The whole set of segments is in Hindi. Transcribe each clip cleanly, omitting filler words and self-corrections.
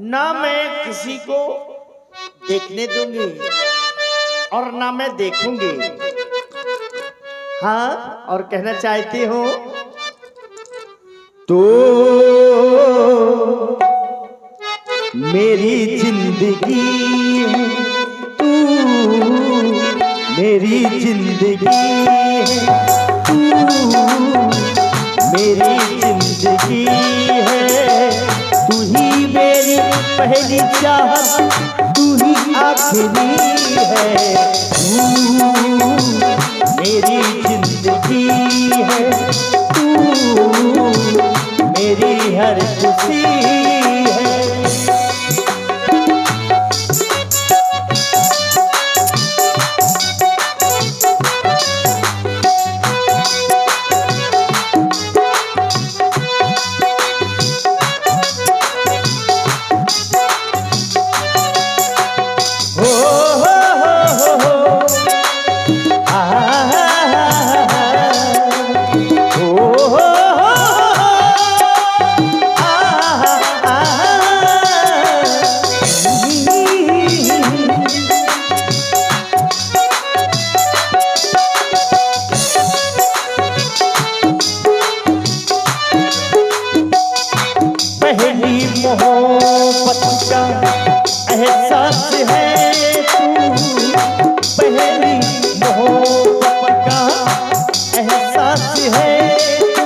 ना मैं किसी को देखने दूंगी और ना मैं देखूंगी। हाँ, और कहना चाहती हूँ तो मेरी जिंदगी है, तू मेरी जिंदगी है, तू मेरी जिंदगी है। तू ही मेरी पहली चाहत, तू ही आखिरी है। तू मेरी जिंदगी है, तू मेरी हर खुशी है। मोहब्बत का एहसास है तू, पहली मोहब्बत का एहसास है तू।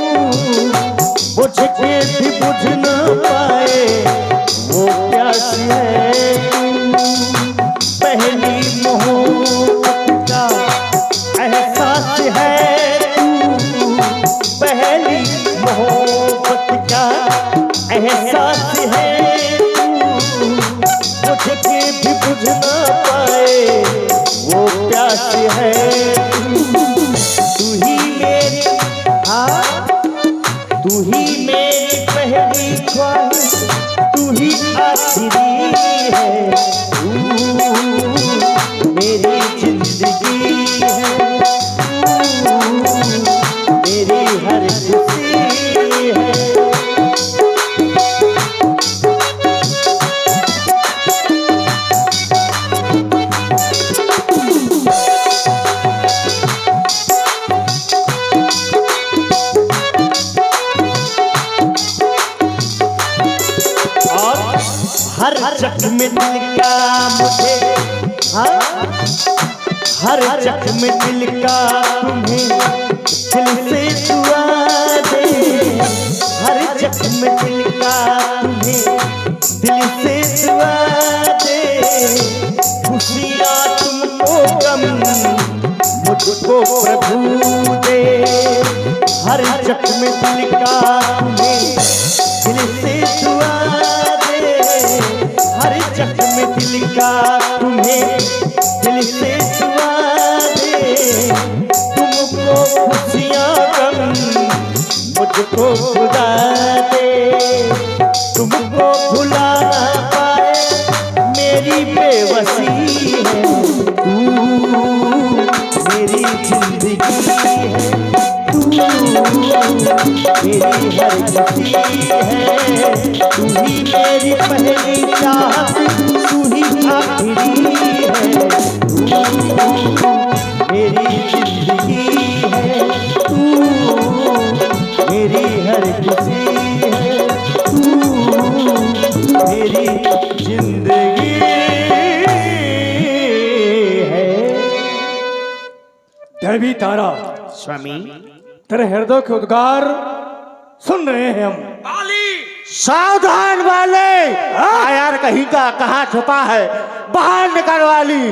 बुझ के भी बुझ न पाए वो प्यास है तू। पहली मोहब्बत का एहसास है तू, पहली मोहब्बत का एहसास है तू। बुझ के भी बुझ ना पाए वो प्यास है तू ही मेरी, हाँ तू ही मेरी पहली ख्वाहिश, तू ही आखिरी है। तू मेरी जिंदगी है, तू मेरी हर खुशी है। हर जख्म दिल का मुझे, हाँ हर जख्म दिल का तुम्हें दिल से दुआ दे। हर जख्म दिल का तुम्हें दिल से दुआ दे। खुशियाँ तुमको गम मुझको प्रभु दे। हर जख्म दिल का तुम्हें दिल से दुआ दे। हर जख्म दिल का तुम्हें दिल से दुआ दे। तुमको खुशियाँ गम मुझको खुदा दे। तुमको भुला ना पाए मेरी बेबसी है। तू मेरी जिंदगी है, तू मेरी हर खुशी है। तू ही मेरी पहली चाहत, तू ही आखिरी है। तू मेरी जिंदगी है, तू मेरी हर खुशी है। तू मेरी जिंदगी है। देवी तारा स्वामी, तेरे हृदय के उद्गार सुन रहे हैं हम। सावधान वाले, यार कहीं का कहाँ छुपा है, बाहर निकल वाली।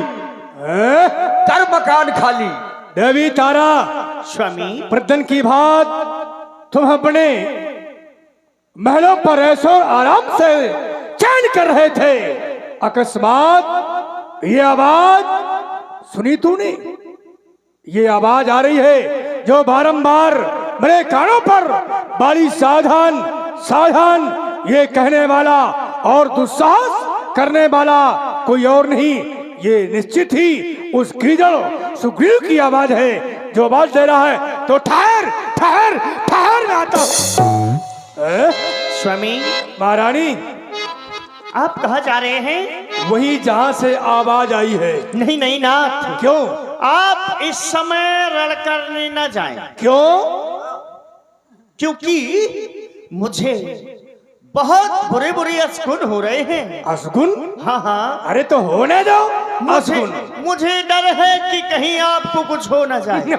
कर मकान खाली। देवी तारा स्वामी, प्रदन की बात तुम अपने महलों पर ऐसो आराम से चैन कर रहे थे, अकस्मात ये आवाज सुनी तूने? ये आवाज आ रही है जो बारंबार मेरे कानों पर बड़ी सावधान सावधान ये कहने वाला और दुस्साहस करने वाला कोई और नहीं, ये निश्चित ही उस गिरजड़ सुग्रीव की आवाज है जो आवाज दे रहा है। तो ठहर ठहर ठहर ना तो स्वामी, महारानी आप कहाँ जा रहे हैं? वही जहां से आवाज आई है। नहीं नहीं नाथ, क्यों? आप इस समय रण करने न जाएं, क्यों? क्योंकि मुझे बहुत बुरे बुरे अशगुन हो रहे हैं। अशगुन? हाँ हाँ, अरे तो होने दो मुझे अशगुन। मुझे डर है कि कहीं आपको कुछ हो न जाए।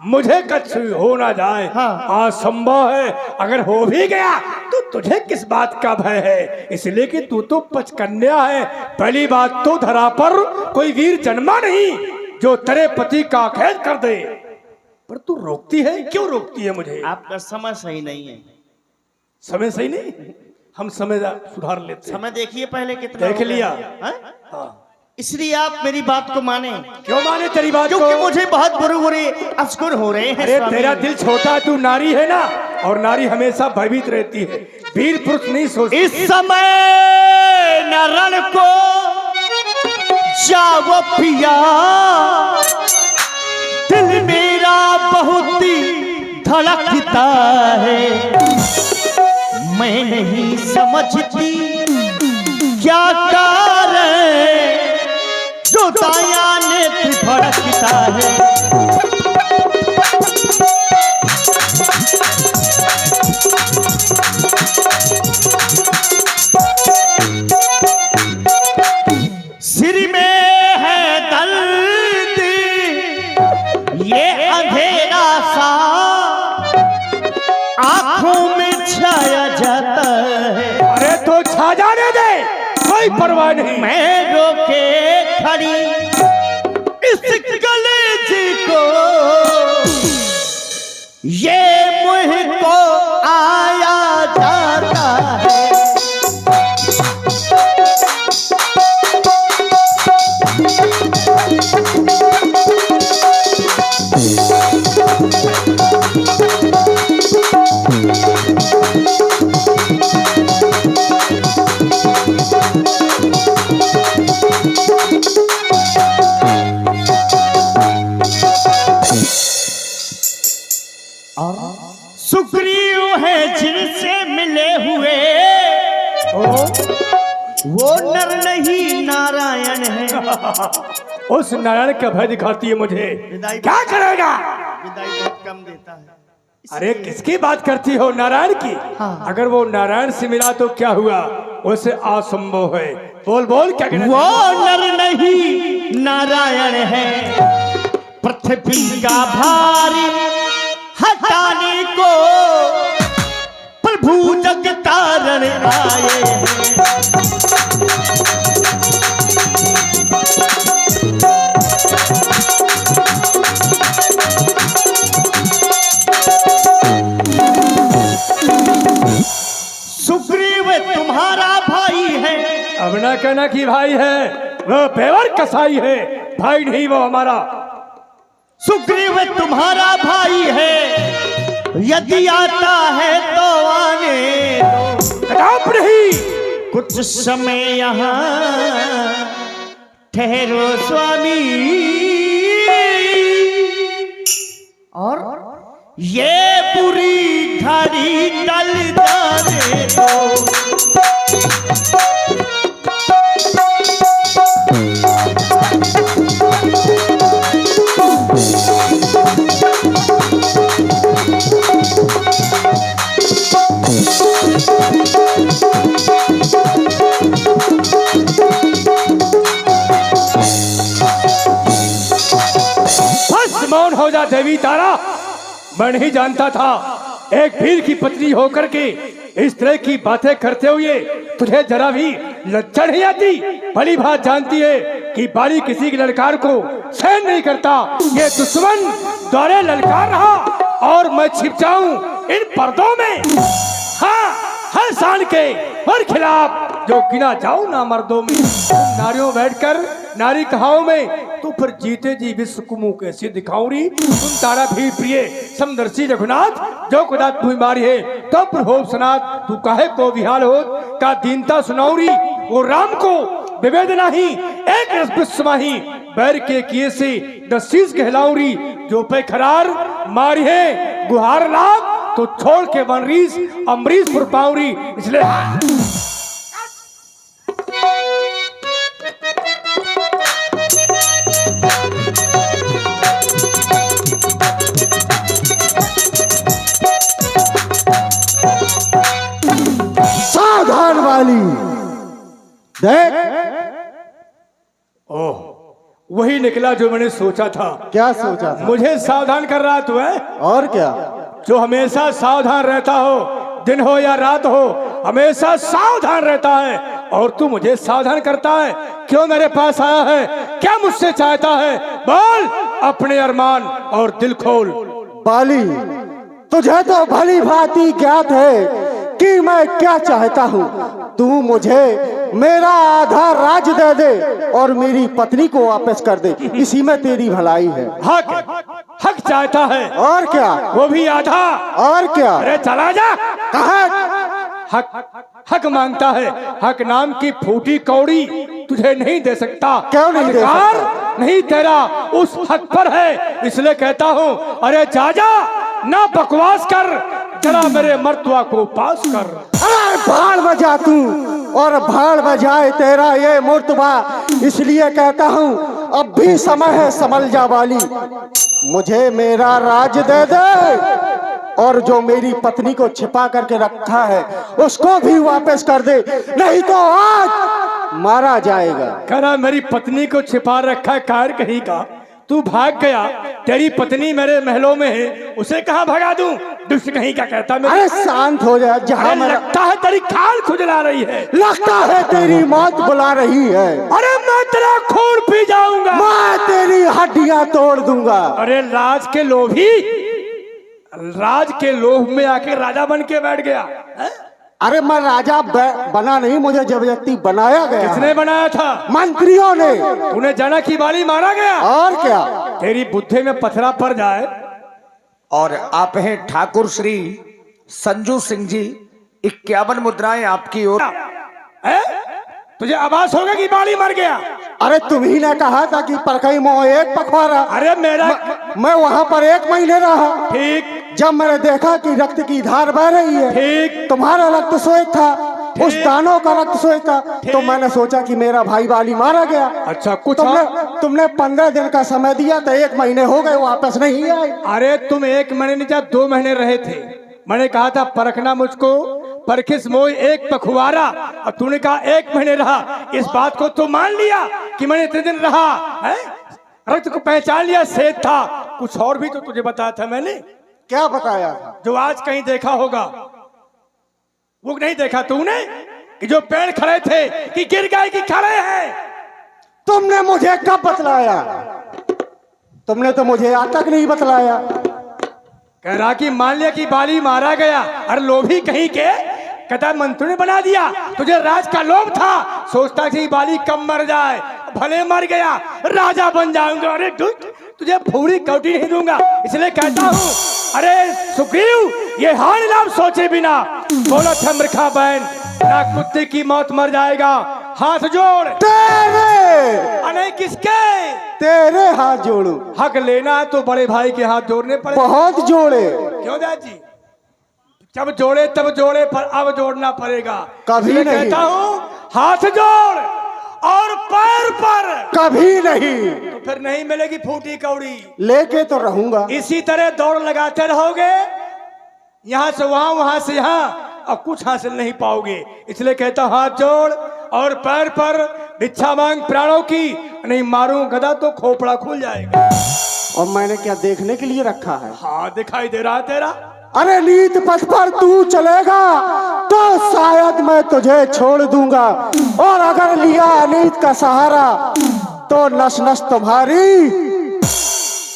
मुझे कुछ हो ना जाए, हाँ। असंभव है। अगर हो भी गया तो तुझे किस बात का भय है? इसलिए कि तू तो पचकन्या है। पहली बात तो धरा पर कोई वीर जन्मा नहीं जो तेरे पति का खेद कर दे। पर तू रोकती है, क्यों रोकती है मुझे? आपका समय सही नहीं है। समय सही नहीं, हम समय सुधार लेते हैं। समय देखिए पहले कितना देख हो गया। लिया। हाँ? हाँ। इसलिए आप मेरी बात को माने, क्यों माने तेरी बात को? क्योंकि मुझे बहुत बुरे बुरे अशगुन हो रहे हैं। अरे स्वामी। तेरा दिल छोटा, तू नारी है ना, और नारी हमेशा भयभीत रहती है, वीर पुरुष नहीं सोचती। इस समय न रण को जाओ पिया, दिल मेरा बहुत ही धड़कता है। मैं नहीं समझती क्या कारण जो दाया नेत्र भड़कता है। सिर में है दर्द ये अंधेरा सा, आंखों में छाया जाता है। अरे तो छा जाने दे, कोई परवाह नहीं। मैं रोके खड़ी इस कलेजी को, ये मुझ को आया जाता है। सुग्रीव है जिनसे मिले हुए, वो नर नहीं नारायण है। उस नारायण का भय दिखाती है मुझे। विदाई क्या करेगा? विदाई बहुत कम देता है। अरे किसकी बात करती हो? नारायण की। हाँ। अगर वो नारायण से मिला तो क्या हुआ? उसे असंभव है। बोल बोल, क्या कहना? वो नर नहीं नारायण है, पृथ्वी का भारी हटाने को प्रभु जग तारण आए हैं। सुग्रीव तुम्हारा भाई है। अब ना कहना कि भाई है, वो पेवर कसाई है, भाई नहीं वो हमारा। सुग्रीव तुम्हारा भाई है, यदि आता है तो आने दो। कदाप नहीं। कुछ समय यहाँ ठहरो स्वामी, और ये बुरी घड़ी टल जाने दो। बस मौन हो जा देवी तारा। मैं नहीं जानता था एक वीर की पत्नी होकर के इस तरह की बातें करते हुए तुझे जरा भी लज्जा नहीं आती। भली बात जानती है कि बाली किसी के ललकार को सहन नहीं करता। ये दुश्मन द्वारे ललकार रहा और मैं छिप जाऊं इन पर्दों में। हाँ, हर शान के हर खिलाफ जो गिना जाऊं ना मर्दों में। नारियों बैठकर नारी कहाओं में तू फिर जीते जी विश्व को मुंह कैसे दिखाऊंगी। तुम तारा भी प्रिय समदर्शी रघुनाथ, जो खुदा तू मारी है तो प्रभु सनात। तू काहे को विहाल हो का दीनता सुनाऊरी। वो राम को विवेद नहीं एक रस समाही, बैर के किए से दसीस कहलाऊरी। जो पे खरार मारी है गुहार लाग तो छोड़ के वनरीस अमरीश पुर पाऊरी। इसलिए देख, ओह, वही निकला जो मैंने सोचा था। क्या सोचा था? मुझे सावधान कर रहा तू है, और क्या? जो हमेशा सावधान रहता हो, दिन हो या रात हो, हमेशा सावधान रहता है, और तू मुझे सावधान करता है। क्यों मेरे पास आया है? क्या मुझसे चाहता है? बोल अपने अरमान और दिल खोल। बाली, तुझे तो भली भांति ज्ञात है कि मैं क्या चाहता हूँ। तू मुझे मेरा आधा राज दे दे और मेरी पत्नी को वापस कर दे, इसी में तेरी भलाई है। हक चाहता है, और क्या? वो भी आधा। और क्या? अरे चला जा। कहा? हक मांगता है। हक नाम की फूटी कौड़ी तुझे नहीं दे सकता। क्यों नहीं दे अधिकार सकता? नहीं तेरा उस हक पर है, इसलिए कहता हूँ, अरे जा ना बकवास कर, जरा मेरे मर्तबा को पास कर। अरे भाड़ बजा तू, और भाड़ बजाए तेरा ये मुर्तबा, इसलिए कहता हूँ अब भी समय है, संभल जा बाली। मुझे मेरा राज दे दे और जो मेरी पत्नी को छिपा करके रखा है उसको भी वापस कर दे, नहीं तो आज मारा जाएगा। करा मेरी पत्नी को छिपा रखा कार कहीं का, तू भाग गया। तेरी पत्नी मेरे महलों में है, उसे कहाँ भगा दूं? दुष्ट कहीं का कहता मैं। अरे शांत हो जा। जहाँ लगता है तेरी खाल खुजला रही है, लगता है तेरी मौत बुला रही है। अरे मैं तेरा खून पी जाऊंगा, मैं तेरी हड्डियां तोड़ दूंगा। अरे राज के लोभी, राज के लोभ में आके राजा बन के बैठ गया है? अरे मैं राजा बना नहीं, मुझे जबरदस्ती बनाया गया। किसने बनाया था? मंत्रियों ने। तूने जाना कि बाली मारा गया? और क्या? तेरी बुद्धि में पथरा पड़ जाए। और आप हैं ठाकुर श्री संजू सिंह जी, 51 मुद्राएं आपकी ओर। तुझे आभास होगा कि बाली मर गया? अरे तुम्ही ने कहा था कि परखई मोह एक पखवाड़ा। अरे मेरा मैं वहाँ पर 1 महीने रहा। ठीक। जब मैंने देखा कि रक्त की धार बह रही है, ठीक। तुम्हारा रक्त श्वेत था, उस दानों का रक्त श्वेत था, तो मैंने सोचा कि मेरा भाई बाली मारा गया। अच्छा, कुछ तुमने 15 दिन का समय दिया था, 1 महीने हो गए, वापस नहीं आए। अरे तुम 1 महीने नहीं, 2 महीने रहे थे। मैंने कहा था परखना मुझको, परखिस मोह एक पखुआरा, और तूने कहा 1 महीने रहा। इस बात को तू मान लिया कि मैंने इतने दिन रहा है? रक्त को पहचान लिया, श्वेत था। कुछ और भी तो तुझे बताया था मैंने। क्या बताया था? जो आज कहीं देखा होगा, वो नहीं देखा तूने कि जो पेड़ खड़े थे कि गिर गए कि खड़े हैं? तुमने मुझे कब बतलाया? तुमने तो मुझे आज तक नहीं बतलाया। कह रहा कि मान लिया कि बाली मारा गया। अरे लोभी कहीं के, कहता मंत्री ने बना दिया। तुझे राज का लोभ था, सोचता कि बाली कम मर जाए, भले मर गया, राजा बन जाऊंगा। अरे तुझे पूरी कौटी नहीं दूंगा, इसलिए कहता हूँ, अरे सुग्रीव, ये हाल नाम सोचे बिना बोला चंद्रखा बहन, ना कुत्ते की मौत मर जाएगा। हाथ जोड़। तेरे अरे किसके? तेरे हाथ जोड़ू। हक लेना है तो बड़े भाई के हाथ जोड़ने पड़े। बहुत जोड़े। क्यों दादी? जब जोड़े तब जोड़े, पर अब जोड़ना पड़ेगा। कभी नहीं। कहता हूँ हाथ जोड़ और पैर पर। कभी नहीं। तो फिर नहीं मिलेगी फूटी कौड़ी। लेके तो रहूंगा। इसी तरह दौड़ लगाते रहोगे, यहाँ से वहां, वहां से यहाँ, अब कुछ हासिल नहीं पाओगे। इसलिए कहता हूँ हाथ जोड़ और पैर पर, भिक्षा मांग प्राणों की, नहीं मारूं गदा तो खोपड़ा खुल जाएगा। और मैंने क्या देखने के लिए रखा है? हाँ, दिखाई दे रहा है तेरा। अरे नीत पथ पर तू चलेगा तो शायद मैं तुझे छोड़ दूंगा, और अगर लिया अनीत का सहारा तो नस नस तुम्हारी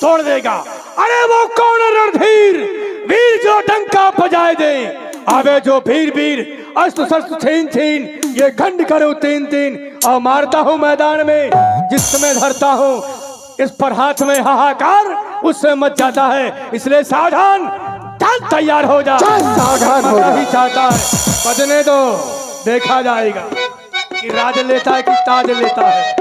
तोड़ देगा। अरे वो कौन रणधीर वीर जो डंका बजाए दे, आवे जो भीर भीर अस्त्र शस्त्र छीन छीन, ये खंड करो 3-3, और मारता हूँ मैदान में जिसमें धरता हूँ, इस पर हाथ में हाहाकार उससे मच जाता है। इसलिए सावधान, चल तैयार हो जा। सावधान हो जा। ही चाहता है बजने दो, देखा जाएगा कि राज लेता है कि ताज लेता है।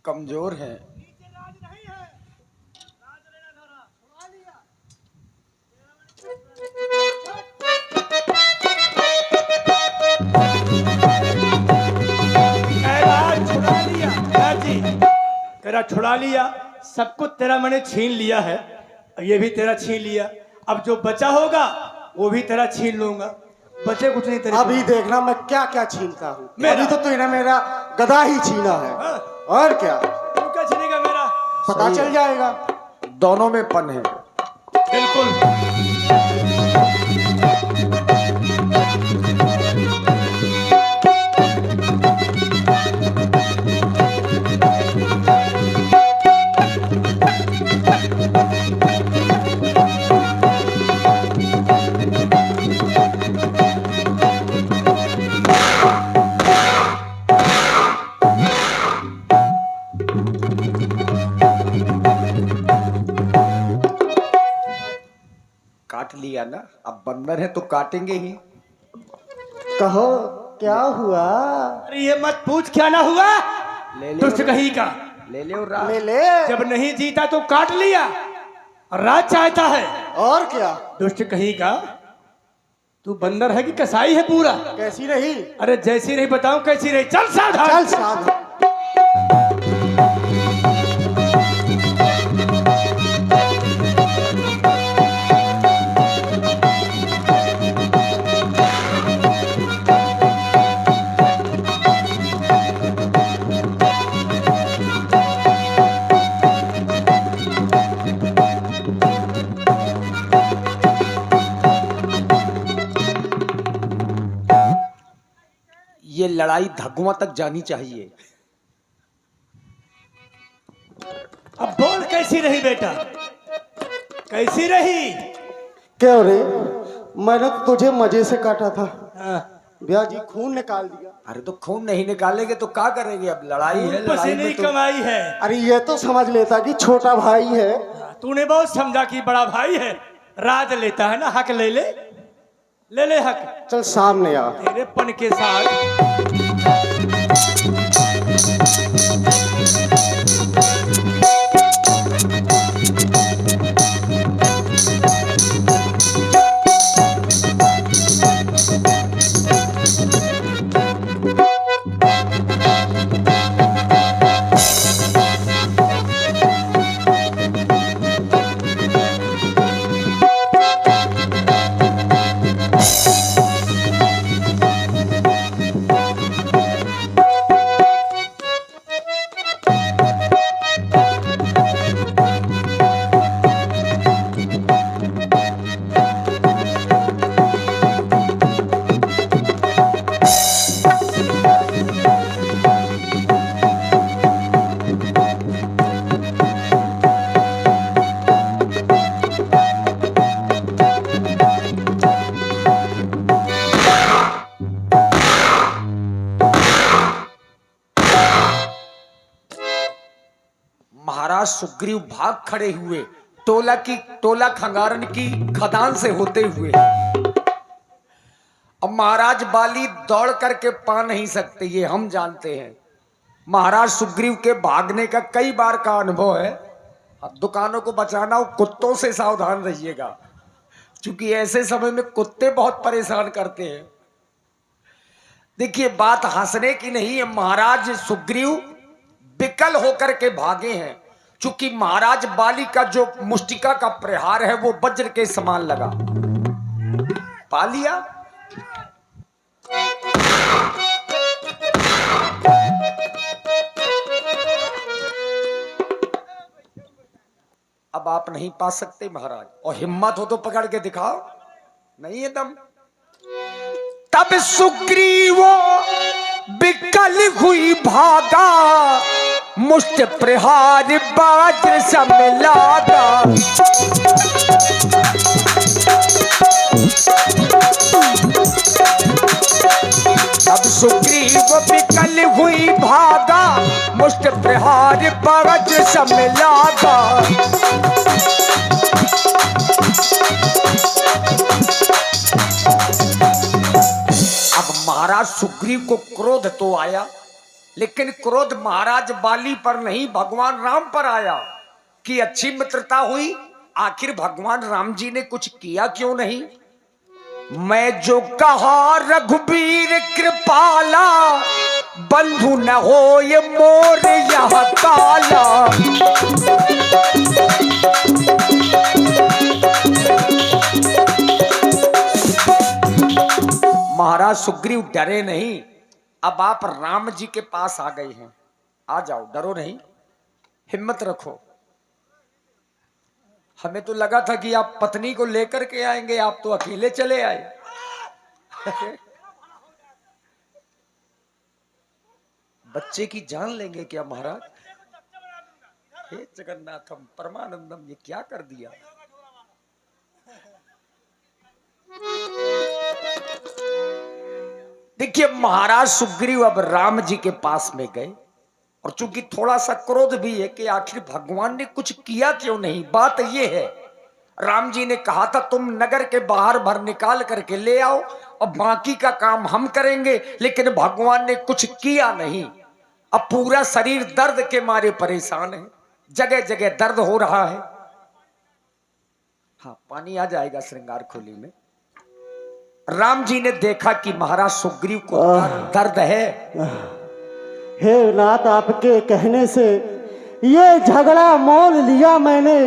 कमजोर है। तेरा छुड़ा लिया, सब कुछ तेरा मैंने छीन लिया है, ये भी तेरा छीन लिया। अब जो बचा होगा वो भी तेरा छीन लूंगा, बचे कुछ नहीं तेरे। अभी देखना मैं क्या क्या छीनता हूँ। मेरा? अभी तो तूने मेरा गधा ही छीना है। हाँ। और क्या तू क्या छीनेगा मेरा? पता सही चल है। जाएगा। दोनों में पन है। बिल्कुल। काट लिया ना, अब बंदर है तो काटेंगे ही। कहो क्या हुआ? अरे ये मत पूछ क्या ना हुआ, ले ले दुष्ट कहीं का। ले ले और राज। ले ले। जब नहीं जीता तो काट लिया, और राज चाहता है। और क्या? दुष्ट कहीं का, तू बंदर है कि कसाई है पूरा? कैसी रही? अरे जैसी नहीं बताऊं कैसी रही, चल सावधान। चल साधु। ये लड़ाई धगुआ तक जानी चाहिए। अब बोल कैसी रही बेटा, कैसी रही? क्यों रे? मैंने तो तुझे मजे से काटा था, हाँ, ब्याह जी खून निकाल दिया। अरे तो खून नहीं निकालेंगे तो क्या करेंगे? अब लड़ाई है, लड़ाई पसीने में की तो कमाई है। अरे ये तो समझ लेता कि छोटा भाई है। तूने बहुत समझा कि बड़ा भाई है, राज लेता है ना, हक ले ले, ले ले हक चल सामने आ। तेरे पन के साथ। महाराज सुग्रीव भाग खड़े हुए, टोला खंगारन की खदान से होते हुए। अब महाराज बाली दौड़ करके पा नहीं सकते, ये हम जानते हैं। महाराज सुग्रीव के भागने का कई बार का अनुभव है। अब दुकानों को बचाना हो, कुत्तों से सावधान रहिएगा, क्योंकि ऐसे समय में कुत्ते बहुत परेशान करते हैं। देखिए बात हंसने की नहीं है। महाराज सुग्रीव विकल होकर के भागे हैं, क्योंकि महाराज बाली का जो मुष्टिका का प्रहार है वो वज्र के समान लगा। पा लिया। अब आप नहीं पा सकते महाराज, और हिम्मत हो तो पकड़ के दिखाओ। नहीं है दम। तब सुग्रीव विकल हुई भागा, मुष्ट प्रहार वज्र सम लागा। तब सुग्रीव विकल हुई भागा, मुष्ट प्रहार वज्र सम लागा। अब महाराज सुग्रीव को क्रोध तो आया, लेकिन क्रोध महाराज बाली पर नहीं, भगवान राम पर आया कि अच्छी मित्रता हुई, आखिर भगवान राम जी ने कुछ किया क्यों नहीं। मैं जो कहा रघुबीर कृपाला, बंधु न हो ये मोर यह काला। महाराज सुग्रीव डरे नहीं, अब आप राम जी के पास आ गए हैं, आ जाओ, डरो नहीं, हिम्मत रखो। हमें तो लगा था कि आप पत्नी को लेकर के आएंगे, आप तो अकेले चले आए। बच्चे की जान लेंगे क्या महाराज? हे जगन्नाथम परमानंदम, ये क्या कर दिया। देखिए महाराज सुग्रीव अब राम जी के पास में गए, और चूंकि थोड़ा सा क्रोध भी है कि आखिर भगवान ने कुछ किया क्यों नहीं। बात यह है, राम जी ने कहा था तुम नगर के बाहर भर निकाल करके ले आओ और बाकी का काम हम करेंगे, लेकिन भगवान ने कुछ किया नहीं। अब पूरा शरीर दर्द के मारे परेशान है, जगह जगह दर्द हो रहा है। हाँ, पानी आ जाएगा श्रृंगार खोली में। राम जी ने देखा कि महाराज सुग्रीव को दर्द है। हे नाथ, आपके कहने से ये झगड़ा मोल लिया मैंने,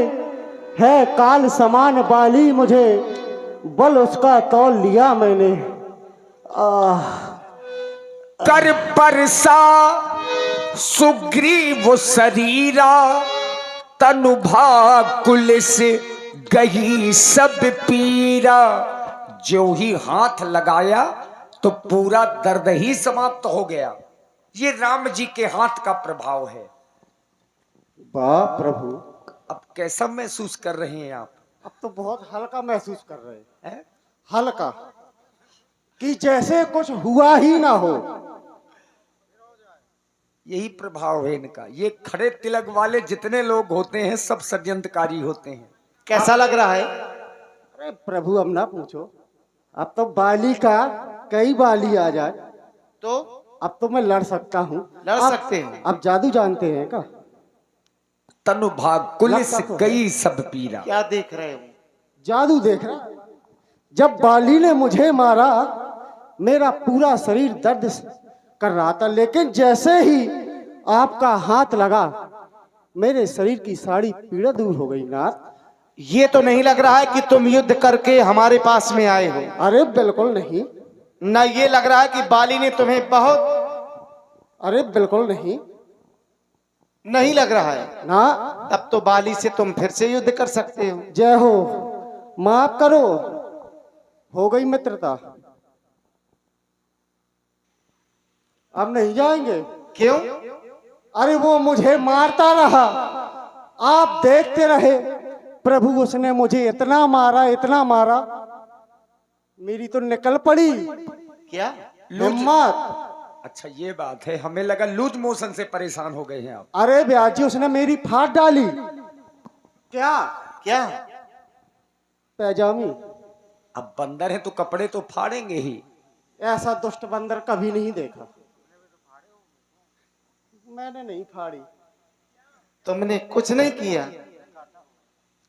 है काल समान बाली मुझे, बल उसका तौल लिया मैंने। कर परसा सुग्रीव शरीरा, तनु भाकुल से गई सब पीरा। जो ही हाथ लगाया तो पूरा दर्द ही समाप्त हो गया। ये राम जी के हाथ का प्रभाव है। वाह प्रभु, अब कैसा महसूस कर रहे हैं आप? अब तो बहुत हल्का महसूस कर रहे हैं। हल्का, कि जैसे कुछ हुआ ही ना हो। यही प्रभाव है इनका। ये खड़े तिलक वाले जितने लोग होते हैं सब षड्यंत्रकारी होते हैं। कैसा लग रहा है? अरे प्रभु, अब ना पूछो, अब तो बाली का कई बाली आ जाए तो अब तो मैं लड़ सकता हूँ। लड़ सकते हैं। अब जादू जानते हैं क्या? तनु भाग कुलिस गई सब पीरा। क्या देख रहे हो? जादू देख रहा। जब बाली ने मुझे मारा, मेरा पूरा शरीर दर्द कर रहा था, लेकिन जैसे ही आपका हाथ लगा, मेरे शरीर की सारी पीड़ा दूर हो गई। नाथ, ये तो नहीं लग रहा है कि तुम युद्ध करके हमारे पास में आए हो। अरे बिल्कुल नहीं। ना ये लग रहा है कि बाली ने तुम्हें बहुत, अरे बिल्कुल नहीं, नहीं लग रहा है ना। तब तो बाली से तुम फिर से युद्ध कर सकते हो। जय हो, माफ करो, हो गई मित्रता, अब नहीं जाएंगे। क्यों? अरे वो मुझे मारता रहा, आप देखते रहे। प्रभु, उसने मुझे इतना मारा, इतना मारा, मेरी तो निकल पड़ी क्या हिम्मत। अच्छा ये बात है, हमें लगा लूज मोशन से परेशान हो गए हैं आप। अरे ब्याजी, उसने मेरी फाड़ डाली। क्या क्या? पैजामी। अब बंदर है तो कपड़े तो फाड़ेंगे ही। ऐसा दुष्ट बंदर कभी नहीं देखा। मैंने नहीं फाड़ी। तुमने कुछ नहीं किया?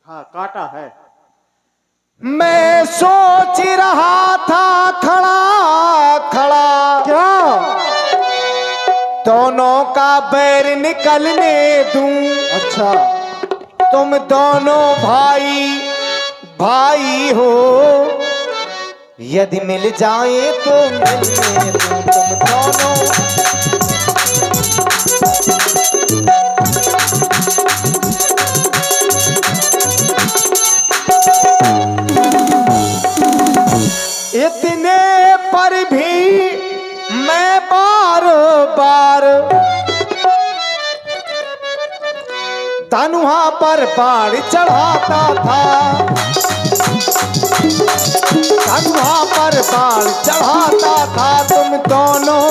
हाँ, काटा है। मैं सोच रहा था खड़ा खड़ा, क्या? दोनों का बैर निकलने दूं। अच्छा, तुम दोनों भाई भाई हो, यदि मिल जाए तो मिलने दूं। तुम दोनों इतने पर भी मैं बार बार धनुहा पर बाढ़ चढ़ाता था। धनुहा पर बाढ़ चढ़ाता था। तुम दोनों,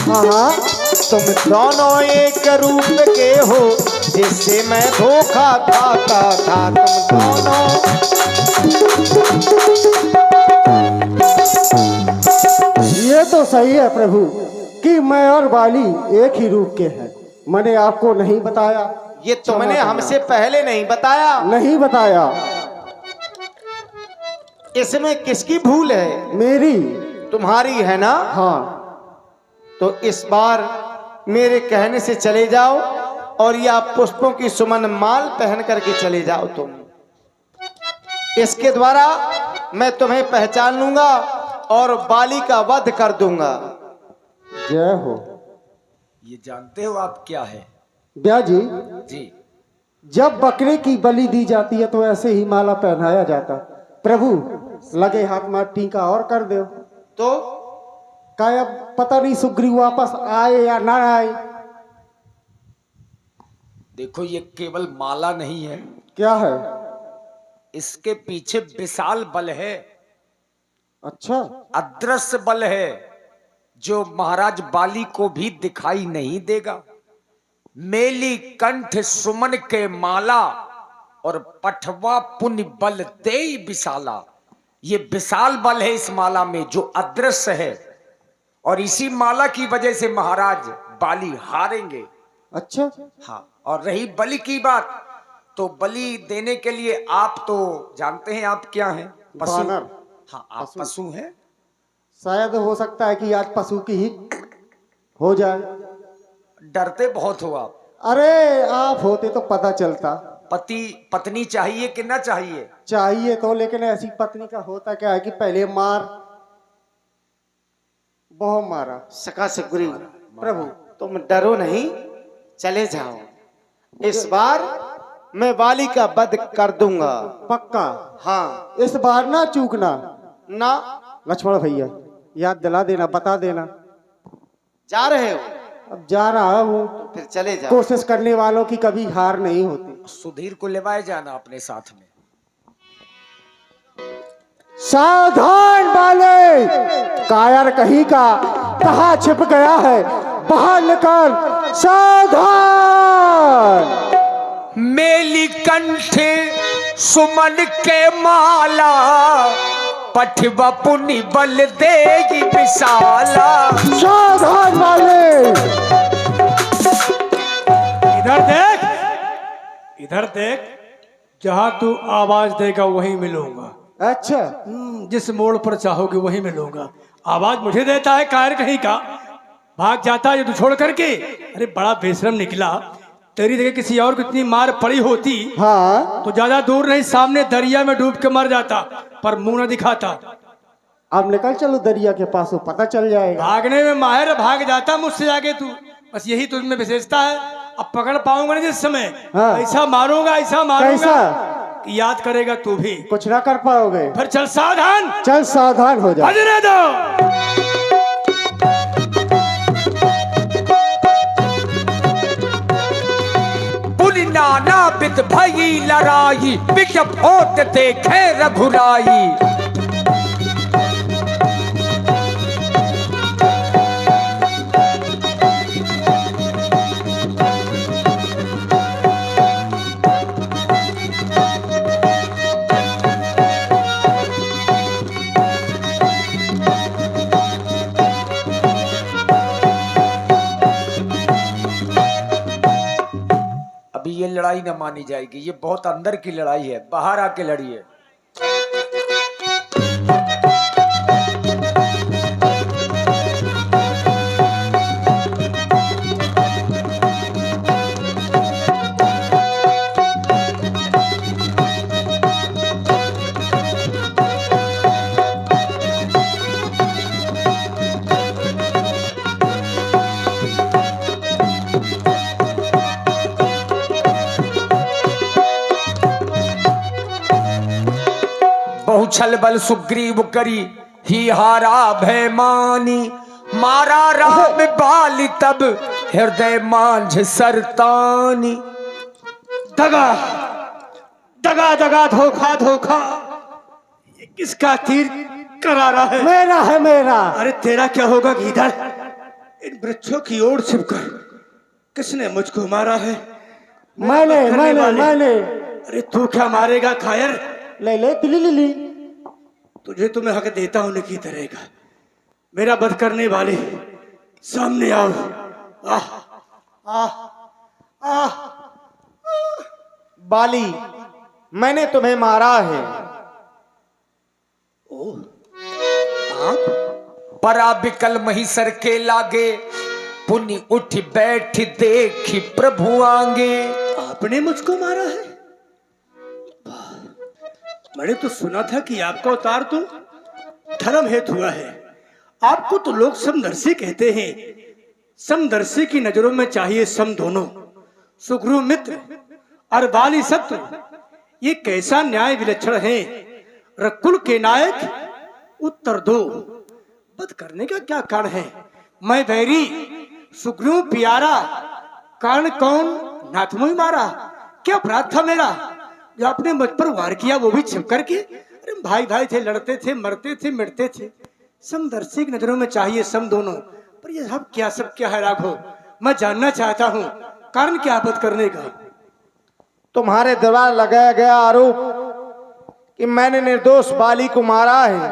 हाँ, तुम दोनों एक रूप के हो, जिससे मैं धोखा खाता था। तुम दोनों ये तो सही है प्रभु, कि मैं और बाली एक ही रूप के हैं। मैंने आपको नहीं बताया? ये तुमने हमसे पहले नहीं बताया। नहीं बताया। इसमें किसकी भूल है? मेरी। तुम्हारी है ना? हाँ। तो इस बार मेरे कहने से चले जाओ और या पुष्पों की सुमन माल पहन करके चले जाओ तुम। इसके द्वारा मैं तुम्हें पहचान लूंगा और बाली का वध कर दूंगा। जय हो। ये जानते हो आप क्या है? ब्याह जी, जी, जब बकरे की बलि दी जाती है तो ऐसे ही माला पहनाया जाता। प्रभु लगे हाथ में टीका और कर दो। तो क्या अब पता नहीं सुग्रीव वापस आए या ना आए। देखो ये केवल माला नहीं है, क्या है? इसके पीछे विशाल बल है, अच्छा। अदृश्य बल है जो महाराज बाली को भी दिखाई नहीं देगा। मेली कंठ सुमन के माला और पठवा पुण्य बल दे विशाला। ये विशाल बल है इस माला में जो अदृश्य है, और इसी माला की वजह से महाराज बाली हारेंगे। अच्छा। हाँ, और रही बलि की बात, तो बलि देने के लिए आप तो जानते हैं आप क्या हैं? पशु। वानर। हाँ, आप पशु हैं। शायद हो सकता है कि आज पशु की ही हो जाए। डरते बहुत हो आप। अरे आप होते तो पता चलता। पति पत्नी चाहिए कि ना चाहिए? चाहिए तो, लेकिन ऐसी पत्नी का होता क्या है कि पहले मार, बहुत मारा। सका सुग्रीव, प्रभु तुम डरो नहीं, चले जाओ। इस बार मैं बाली का वध कर दूंगा। पक्का? हाँ। इस बार ना चूकना। ना। लक्ष्मण भैया याद दिला देना, बता देना। जा रहे हो? अब जा रहा हूँ। फिर चले जाओ। कोशिश करने वालों की कभी हार नहीं होती। सुधीर को लेवाए जाना अपने साथ में। सावधान वाले, कायर कहीं का कहाँ छिप गया है, बाहर निकल। सावधान। मेली कंठ सुमन के माला पठवा पुनि बल देगी विशाला। सावधान वाले। इधर देख, इधर देख, जहां तू आवाज देगा वहीं मिलूंगा। अच्छा। जिस मोड़ पर चाहोगे वहीं मिलूंगा। आवाज मुझे देता है कायर कहीं का, भाग जाता है ये तू छोड़ करके। अरे बड़ा बेशरम निकला, तेरी जगह किसी और को इतनी मार पड़ी होती हाँ। तो ज्यादा दूर नहीं, सामने दरिया में डूब के मर जाता, पर मुंह न दिखाता। अब निकल चलो दरिया के पास, वो पता चल जाएगा। भागने में माहिर, भाग जाता मुझसे आगे तू, बस यही तुझमें विशेषता है। अब पकड़ पाऊंगा नहीं जिस समय, हाँ। ऐसा मारूंगा, ऐसा मारूंगा कैसा? कि याद करेगा तू भी। कुछ ना कर पाओगे। फिर चल सावधान, चल सावधान हो जा। बजने दो। पुनि नाना विध भई लड़ाई, विषम होत देखे रघुराई। अभी ये लड़ाई न मानी जाएगी, ये बहुत अंदर की लड़ाई है, बाहर आके लड़िए। बहुछल बल सुग्रीव करी ही हारा भय मानी, मारा राम बाली तब हृदय मांझ सरतानी। दगा दगा दगा, धोखा धोखा, ये किसका तीर करारा है? मेरा है मेरा। अरे तेरा क्या होगा गीदड़? इन वृक्षों की ओर छिपकर किसने मुझको मारा है? मैंने। अरे तू क्या मारेगा कायर? ले ले तिली। तुझे तो मैं हक देता हूं नहीं की तरेगा। मेरा वध करने वाले सामने आओ। आह, आह आह बाली, मैंने तुम्हें मारा है। परा बिकल महिसर के लागे, पुनि उठ बैठ देखी प्रभु आगे। आपने मुझको मारा है? मैंने तो सुना था कि आपका अवतार तो धर्म हेतु हुआ है। आपको तो लोग समदर्शी कहते हैं। समदर्शी की नजरों में चाहिए सम दोनों, सुग्रीव मित्र और बाली शत्रु। ये कैसा न्याय विलक्षण है। रकुल के नायक उत्तर दो, वध करने का क्या कारण है? मैं बैरी, सुग्रीव प्यारा, कारण कौन? नाथमुई मारा। क्या अपराध था मेरा जो आपने मुझ पर वार किया, वो भी छिप करके? अरे भाई भाई थे, लड़ते थे, मरते थे, मिटते थे। समदर्शी की नजरों में चाहिए सम दोनों। पर ये सब क्या है राघव? मैं जानना चाहता हूँ कारण क्या वध करने का? तुम्हारे दरबार लगाया गया आरोप कि मैंने निर्दोष बाली को मारा है।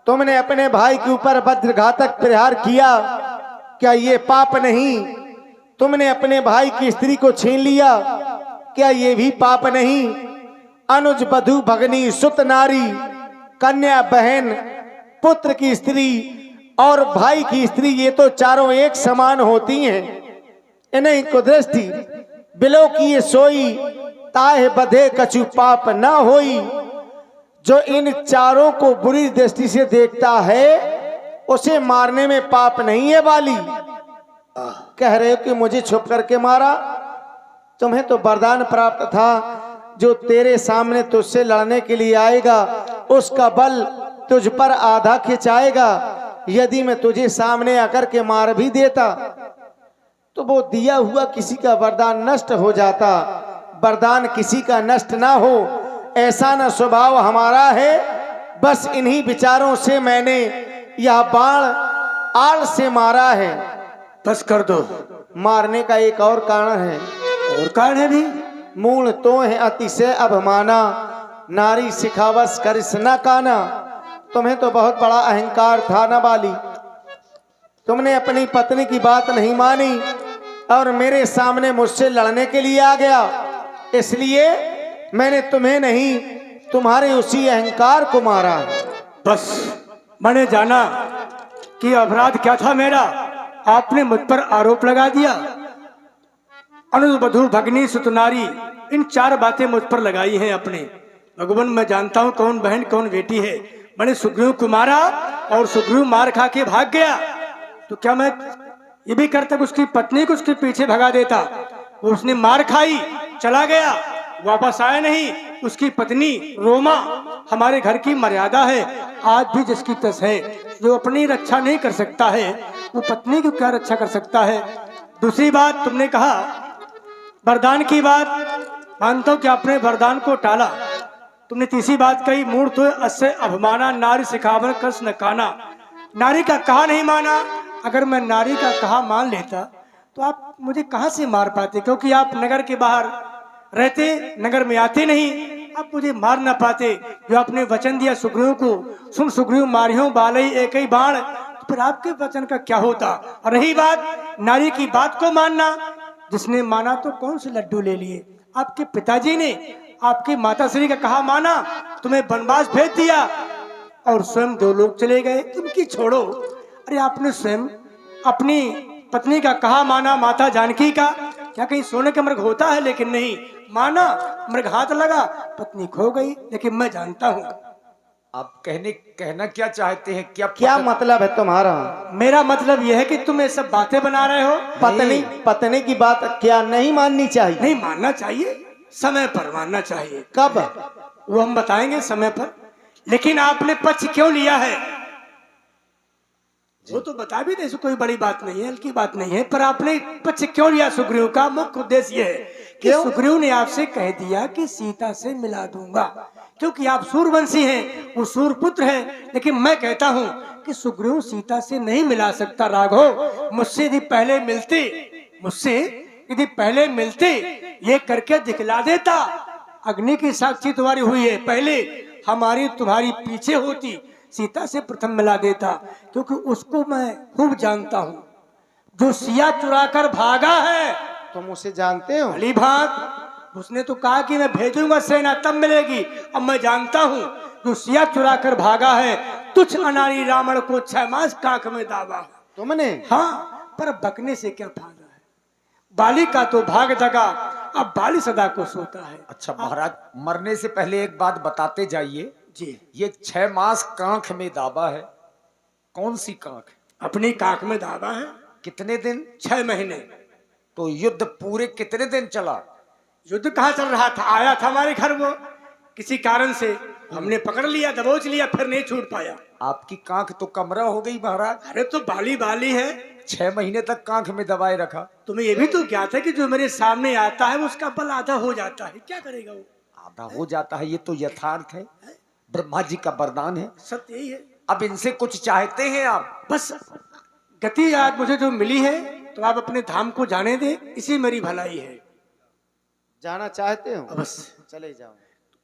तुमने अपने भाई के ऊपर वज्रघातक प्रहार किया, क्या ये पाप नहीं? तुमने अपने भाई की स्त्री को छीन लिया, क्या ये भी पाप नहीं? अनुज, बधू, भगनी, सुत, नारी, कन्या, बहन, पुत्र की स्त्री और भाई की स्त्री, ये तो चारों एक समान होती हैं। इन्हें कुदृष्टि बिलो की ये सोई, ताहे बधे कछु पाप न होई। जो इन चारों को बुरी दृष्टि से देखता है, उसे मारने में पाप नहीं है बाली। कह रहे हो कि मुझे छुप करके मारा? तुम्हें तो वरदान प्राप्त था, जो तेरे सामने तुझसे लड़ने के लिए आएगा उसका बल तुझ पर आधा खिंचाएगा। यदि मैं तुझे सामने आकर के मार भी देता तो वो दिया हुआ किसी का वरदान नष्ट हो जाता। वरदान किसी का नष्ट ना हो, ऐसा न स्वभाव हमारा है। बस इन्हीं विचारों से मैंने यह बाण आल से मारा है। बस कर दो। मारने का एक और कारण है। और कारण है भी? मूल तो है अतिशय अभिमाना, नारी सिखावस करिस न काना। तुम्हें तो बहुत बड़ा अहंकार था ना बाली। तुमने अपनी पत्नी की बात नहीं मानी और मेरे सामने मुझसे लड़ने के लिए आ गया। इसलिए मैंने तुम्हें नहीं, तुम्हारे उसी अहंकार को मारा। बस मैंने जाना कि अपराध क्या था मेरा। आपने मुझ पर आरोप लगा दिया। अनुज, बधू, भगनी, सुतनारी, इन चार बातें मुझ पर लगाई हैं आपने। भगवान, मैं जानता हूं कौन बहन कौन बेटी है। मैंने सुग्रीव को मारा और सुग्रीव मार खा के भाग गया, तो क्या मैं ये भी करता कि उसकी पत्नी को उसके पीछे भगा देता? वो उसने मार खाई, चला गया, वापस आया नहीं। उसकी पत्नी रोमा हमारे घर की मर्यादा है, आज भी जिसकी तस है। जो अपनी रक्षा नहीं कर सकता है, वो पत्नी की क्या रक्षा कर सकता है? दूसरी बात, तुमने कहा वरदान की बात, मानता हूं कि आपने वरदान को टाला। तुमने तीसरी बात कही, मूर्त अस्य अभिमाना, नारी सिखावन कस न काना। नारी का कहा नहीं माना। अगर मैं नारी का कहा मान लेता तो आप मुझे कहां से मार पाते? क्योंकि आप नगर के बाहर रहते, नगर में आते नहीं, आप मुझे मार ना पाते। जो आपने वचन दिया सुग्रीव को, सुन सुग्रीव मारियो बालई एक ही बाण, तो फिर आपके वचन का क्या होता? और रही बात नारी की बात को मानना, जिसने माना तो कौन से लड्डू ले लिए? आपके पिताजी ने आपकी माताश्री का कहा माना, तुम्हें वनवास भेज दिया और स्वयं दो लोग चले गए। उनकी छोड़ो, अरे आपने स्वयं अपनी पत्नी का कहा माना, माता जानकी का। क्या कहीं सोने का मृग होता है? लेकिन नहीं माना, मृग हाथ लगा, पत्नी खो गई। लेकिन मैं जानता हूँ आप कहना क्या चाहते हैं? क्या मतलब है तुम्हारा? मेरा मतलब यह है कि तुम ये सब बातें बना रहे हो। पत्नी की बात क्या नहीं माननी चाहिए? नहीं मानना चाहिए, समय पर मानना चाहिए। कब? वो हम बताएंगे समय पर। लेकिन आपने पक्ष क्यों लिया है वो तो बता भी दे, कोई बड़ी बात नहीं है, हल्की बात नहीं है। पर आपने पक्ष क्यों लिया सुग्रीव का? मुख्य उद्देश्य यह है कि सुग्रीव ने आपसे कह दिया कि सीता से मिला दूंगा, क्योंकि आप सूरवंशी हैं, वो सूरपुत्र है। लेकिन मैं कहता हूं कि सुग्रीव सीता से नहीं मिला सकता राघव। मुझसे यदि पहले मिलते ये करके दिखला देता। अग्नि की साक्षी तुम्हारी हुई है, पहले हमारी तुम्हारी पीछे होती, सीता से प्रथम मिला देता, क्योंकि उसको मैं खूब जानता हूं। जो सिया चुरा कर भागा है। तुम उसे जानते हो? भली भांत, उसने तो कहा कि मैं भेजूंगा सेना तब मिलेगी। अब मैं जानता हूँ जो सिया चुरा कर भागा है, तुच्छ अनारी रावण को 6 मास कांख में दावा। तुमने? हाँ, पर बकने से क्या फायदा है। बाली का तो भाग जगा, अब बाली सदा को सोता है। अच्छा महाराज, मरने से पहले एक बात बताते जाइए जी। ये 6 मास कांख में दाबा है, कौन सी कांख? अपनी कांख में दावा है। कितने दिन? 6 महीने। तो युद्ध पूरे कितने दिन चला? युद्ध कहाँ चल रहा था, आया था हमारे घर वो, किसी कारण से हमने पकड़ लिया, दबोच लिया, फिर नहीं छूट पाया। आपकी कांख तो कमरा हो गई महाराज। अरे तो बाली बाली है, 6 महीने तक कांख में दबाए रखा। तुम्हें ये भी तो क्या था कि जो मेरे सामने आता है उसका बल आधा हो जाता है, क्या करेगा वो? आधा हो जाता है, ये तो यथार्थ है, ब्रह्मा जी का वरदान है। सत्य यही है। अब इनसे कुछ चाहते हैं आप? बस गति आज मुझे जो मिली है, तो आप अपने धाम को जाने दे, इसी मेरी भलाई है। जाना चाहते हो? बस चले जाओ।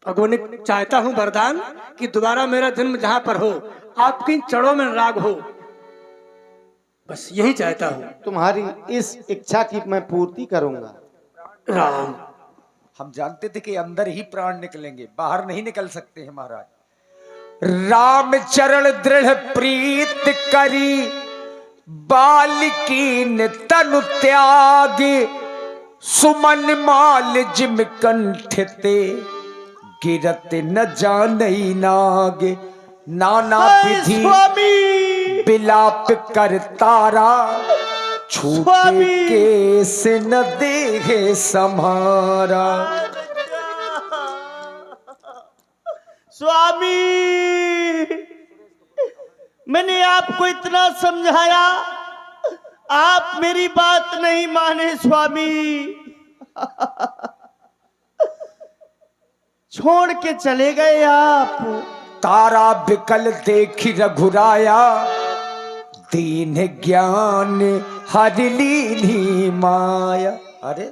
भगवान ने चाहता हूँ वरदान कि दोबारा मेरा जन्म जहां पर हो, आपकी चरणों में राग हो, बस यही चाहता हूँ। तुम्हारी इस इच्छा की मैं पूर्ति करूंगा। राम। हम जानते थे कि अंदर ही प्राण निकलेंगे, बाहर नहीं निकल सकते हैं महाराज। राम चरण दृढ़ प्रीत करी, बालिकीन तनु त्याग, सुमन माल जिम कंठते, गिरत न जानई नाग, नाना विधि बिलाप कर तारा, छूटे केस न देहे सम्हारा। स्वामी, मैंने आपको इतना समझाया, आप मेरी बात नहीं माने स्वामी। छोड़ के चले गए आप। तारा बिकल देखी रघुराया, दीन ज्ञान हर लीनी माया। अरे